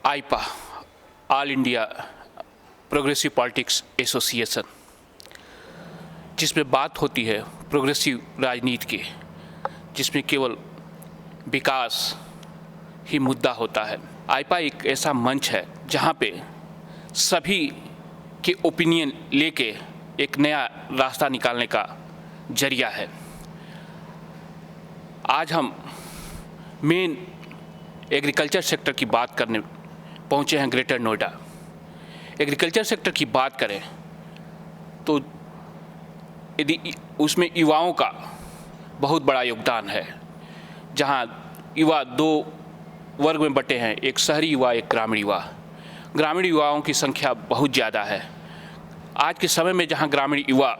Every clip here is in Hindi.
आईपा, all India progressive politics association, जिसमें बात होती है प्रोग्रेसिव राजनीति की, जिसमें केवल विकास ही मुद्दा होता है। आईपा एक ऐसा मंच है जहां पे सभी के ओपिनियन लेके एक नया रास्ता निकालने का जरिया है। आज हम मेन एग्रीकल्चर सेक्टर की बात करने पहुंचे हैं ग्रेटर नोएडा। एग्रीकल्चर सेक्टर की बात करें तो यदि उसमें युवाओं का बहुत बड़ा योगदान है, जहां युवा दो वर्ग में बटे हैं, एक शहरी युवा, एक ग्रामीण युवा। ग्रामीण युवाओं की संख्या बहुत ज़्यादा है। आज के समय में जहां ग्रामीण युवा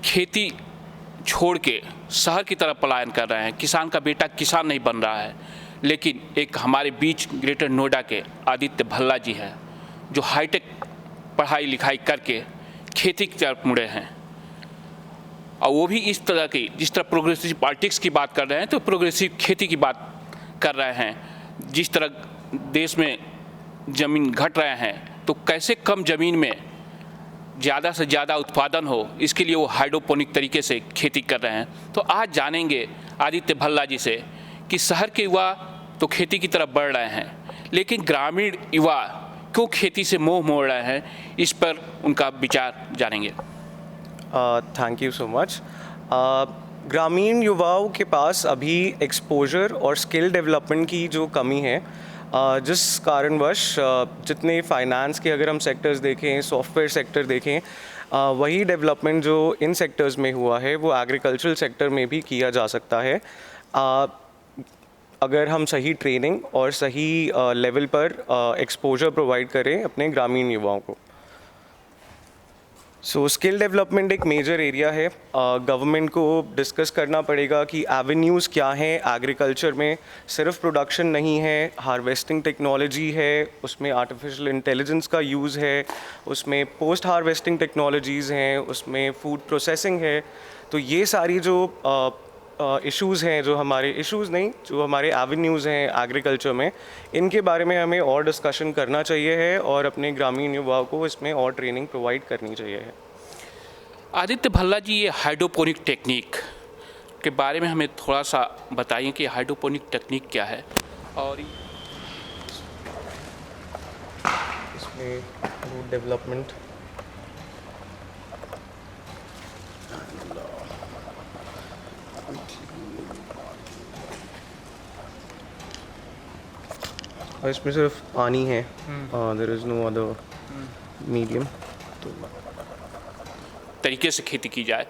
खेती छोड़ के शहर की तरफ पलायन कर रहे हैं, किसान का बेटा किसान नहीं बन रहा है, लेकिन एक हमारे बीच ग्रेटर नोएडा के आदित्य भल्ला जी हैं, जो हाईटेक पढ़ाई लिखाई करके खेती की तरफ मुड़े हैं। और वो भी इस तरह की, जिस तरह प्रोग्रेसिव पॉलिटिक्स की बात कर रहे हैं तो प्रोग्रेसिव खेती की बात कर रहे हैं। जिस तरह देश में ज़मीन घट रहे हैं तो कैसे कम ज़मीन में ज़्यादा से ज़्यादा उत्पादन हो, इसके लिए वो हाइड्रोपोनिक तरीके से खेती कर रहे हैं। तो आज जानेंगे आदित्य भल्ला जी से कि शहर के युवा तो खेती की तरफ बढ़ रहे हैं, लेकिन ग्रामीण युवा क्यों खेती से मोह मोड़ रहे हैं, इस पर उनका विचार जानेंगे। Thank you so much. ग्रामीण युवाओं के पास अभी एक्सपोजर और स्किल डेवलपमेंट की जो कमी है, जिस कारणवश जितने फाइनेंस के अगर हम सेक्टर्स देखें, सॉफ्टवेयर सेक्टर देखें, वही डेवलपमेंट जो इन सेक्टर्स में हुआ है वो एग्रीकल्चरल सेक्टर में भी किया जा सकता है, अगर हम सही ट्रेनिंग और सही लेवल पर एक्सपोजर प्रोवाइड करें अपने ग्रामीण युवाओं को। सो स्किल डेवलपमेंट एक मेजर एरिया है। गवर्नमेंट को डिस्कस करना पड़ेगा कि एवेन्यूज़ क्या हैं एग्रीकल्चर में। सिर्फ प्रोडक्शन नहीं है, हार्वेस्टिंग टेक्नोलॉजी है, उसमें आर्टिफिशियल इंटेलिजेंस का यूज़ है, उसमें पोस्ट हार्वेस्टिंग टेक्नोलॉजीज़ हैं, उसमें फूड प्रोसेसिंग है। तो ये सारी जो इश्यूज़ हैं, जो हमारे एवेन्यूज़ हैं एग्रीकल्चर में, इनके बारे में हमें और डिस्कशन करना चाहिए है और अपने ग्रामीण युवाओं को इसमें और ट्रेनिंग प्रोवाइड करनी चाहिए है। आदित्य भल्ला जी, ये हाइड्रोपोनिक टेक्निक के बारे में हमें थोड़ा सा बताइए कि हाइड्रोपोनिक टेक्निक क्या है और इसमें फूड डेवलपमेंट और इसमें सिर्फ पानी है, there is no other medium. तो तरीके से खेती की जाए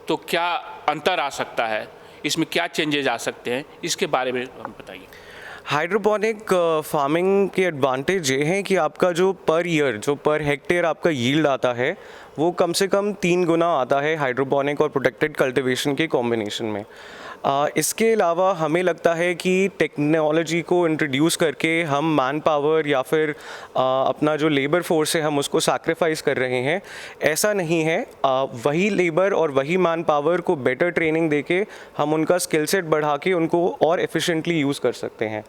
तो क्या अंतर आ सकता है, इसमें क्या चेंजेस आ सकते हैं, इसके बारे में हम बताइए। हाइड्रोपोनिक फार्मिंग के एडवांटेज ये हैं कि आपका जो पर हेक्टेयर आपका यील्ड आता है वो कम से कम 3 गुना आता है हाइड्रोपोनिक और प्रोटेक्टेड कल्टीवेशन के कॉम्बिनेशन में। इसके अलावा हमें लगता है कि टेक्नोलॉजी को इंट्रोड्यूस करके हम मैन पावर या फिर अपना जो लेबर फोर्स है हम उसको सैक्रिफाइस कर रहे हैं। ऐसा नहीं है, वही लेबर और वही मैन पावर को बेटर ट्रेनिंग देके हम उनका स्किल सेट बढ़ा के उनको और एफिशिएंटली यूज़ कर सकते हैं।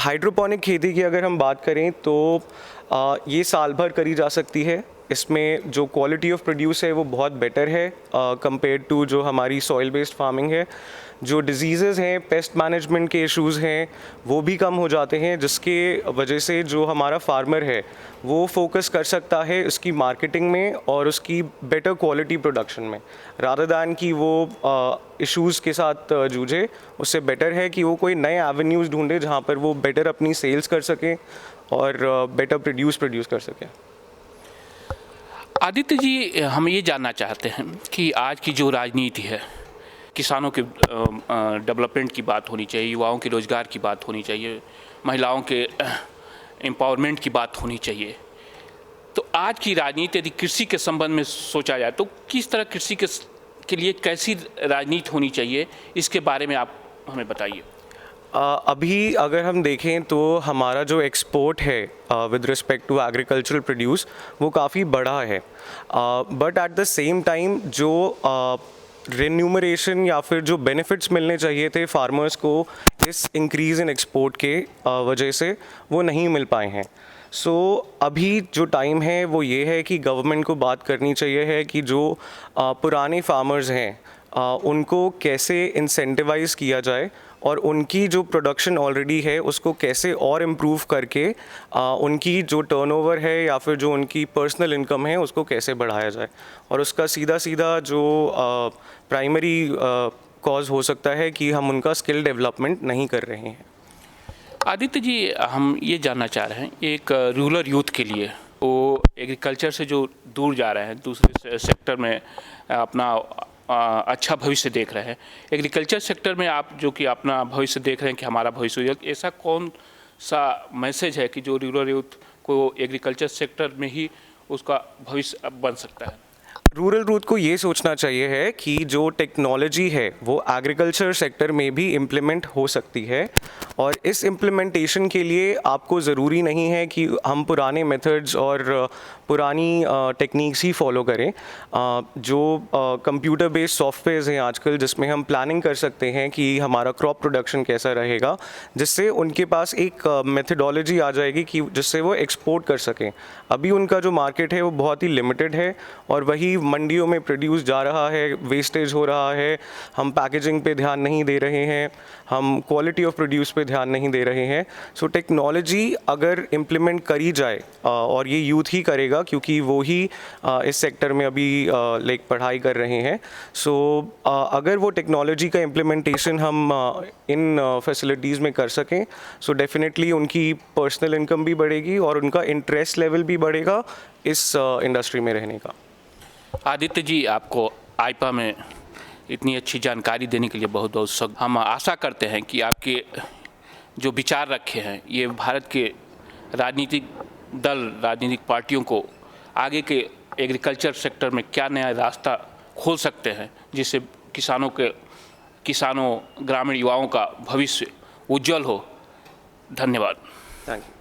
हाइड्रोपोनिक खेती की अगर हम बात करें तो ये साल भर करी जा सकती है। इसमें जो क्वालिटी ऑफ प्रोड्यूस है वो बहुत बेटर है कंपेयर टू जो हमारी सॉइल बेस्ड फार्मिंग है। जो डिजीज़ेज़ हैं, पेस्ट मैनेजमेंट के इश्यूज़ हैं, वो भी कम हो जाते हैं, जिसके वजह से जो हमारा फार्मर है वो फोकस कर सकता है उसकी मार्केटिंग में और उसकी बेटर क्वालिटी प्रोडक्शन में, रादर दैन कि वो इश्यूज़ के साथ जूझे। उससे बेटर है कि वो कोई नए एवेन्यूज़ ढूंढे जहाँ पर वो बेटर अपनी सेल्स कर सकें और बेटर प्रोड्यूस कर सकें। आदित्य जी, हम ये जानना चाहते हैं कि आज की जो राजनीति है, किसानों के डेवलपमेंट की बात होनी चाहिए, युवाओं के रोज़गार की बात होनी चाहिए, महिलाओं के एम्पावरमेंट की बात होनी चाहिए। तो आज की राजनीति यदि कृषि के संबंध में सोचा जाए तो किस तरह कृषि के लिए कैसी राजनीति होनी चाहिए, इसके बारे में आप हमें बताइए। अभी अगर हम देखें तो हमारा जो एक्सपोर्ट है with respect to agricultural produce वो काफ़ी बड़ा है, but at the same time जो रेन्यूमरेशन या फिर जो बेनिफिट्स मिलने चाहिए थे फार्मर्स को इस इंक्रीज़ इन एक्सपोर्ट के वजह से वो नहीं मिल पाए हैं। सो अभी जो टाइम है वो ये है कि गवर्नमेंट को बात करनी चाहिए है कि जो पुराने फार्मर्स हैं उनको कैसे इंसेंटिवाइज किया जाए और उनकी जो प्रोडक्शन ऑलरेडी है उसको कैसे और इम्प्रूव करके उनकी जो टर्नओवर है या फिर जो उनकी पर्सनल इनकम है उसको कैसे बढ़ाया जाए। और उसका सीधा सीधा जो प्राइमरी कॉज हो सकता है कि हम उनका स्किल डेवलपमेंट नहीं कर रहे हैं। आदित्य जी, हम ये जानना चाह रहे हैं, एक रूरल यूथ के लिए वो एग्रीकल्चर से जो दूर जा रहे हैं, दूसरे सेक्टर में अपना अच्छा भविष्य देख रहे हैं, एग्रीकल्चर सेक्टर में आप जो कि अपना भविष्य देख रहे हैं कि हमारा भविष्य हो, ऐसा कौन सा मैसेज है कि जो रूरल यूथ को एग्रीकल्चर सेक्टर में ही उसका भविष्य बन सकता है? रूरल यूथ को ये सोचना चाहिए है कि जो टेक्नोलॉजी है वो एग्रीकल्चर सेक्टर में भी इम्प्लीमेंट हो सकती है और इस इम्प्लीमेंटेशन के लिए आपको ज़रूरी नहीं है कि हम पुराने मेथड्स और पुरानी टेक्निक्स ही फॉलो करें। जो कंप्यूटर बेस्ड सॉफ्टवेयर्स हैं आजकल जिसमें हम प्लानिंग कर सकते हैं कि हमारा क्रॉप प्रोडक्शन कैसा रहेगा, जिससे उनके पास एक मेथडोलॉजी आ जाएगी कि जिससे वो एक्सपोर्ट कर सकें। अभी उनका जो मार्केट है वो बहुत ही लिमिटेड है और वही मंडियों में प्रोड्यूस जा रहा है, वेस्टेज हो रहा है, हम पैकेजिंग पे ध्यान नहीं दे रहे हैं, हम क्वालिटी ऑफ प्रोड्यूस पे ध्यान नहीं दे रहे हैं। सो टेक्नोलॉजी अगर इम्प्लीमेंट करी जाए और ये यूथ ही करेगा क्योंकि वो ही इस सेक्टर में अभी लाइक पढ़ाई कर रहे हैं। सो अगर वो टेक्नोलॉजी का इम्प्लीमेंटेशन हम इन फैसिलिटीज़ में कर सकें सो डेफिनेटली उनकी पर्सनल इनकम भी बढ़ेगी और उनका इंटरेस्ट लेवल भी बढ़ेगा इस इंडस्ट्री में रहने का। आदित्य जी, आपको आइपा में इतनी अच्छी जानकारी देने के लिए बहुत बहुत शुक्रिया। हम आशा करते हैं कि आपके जो विचार रखे हैं ये भारत के राजनीतिक दल, राजनीतिक पार्टियों को आगे के एग्रीकल्चर सेक्टर में क्या नया रास्ता खोल सकते हैं जिससे किसानों ग्रामीण युवाओं का भविष्य उज्जवल हो। धन्यवाद। Thank you.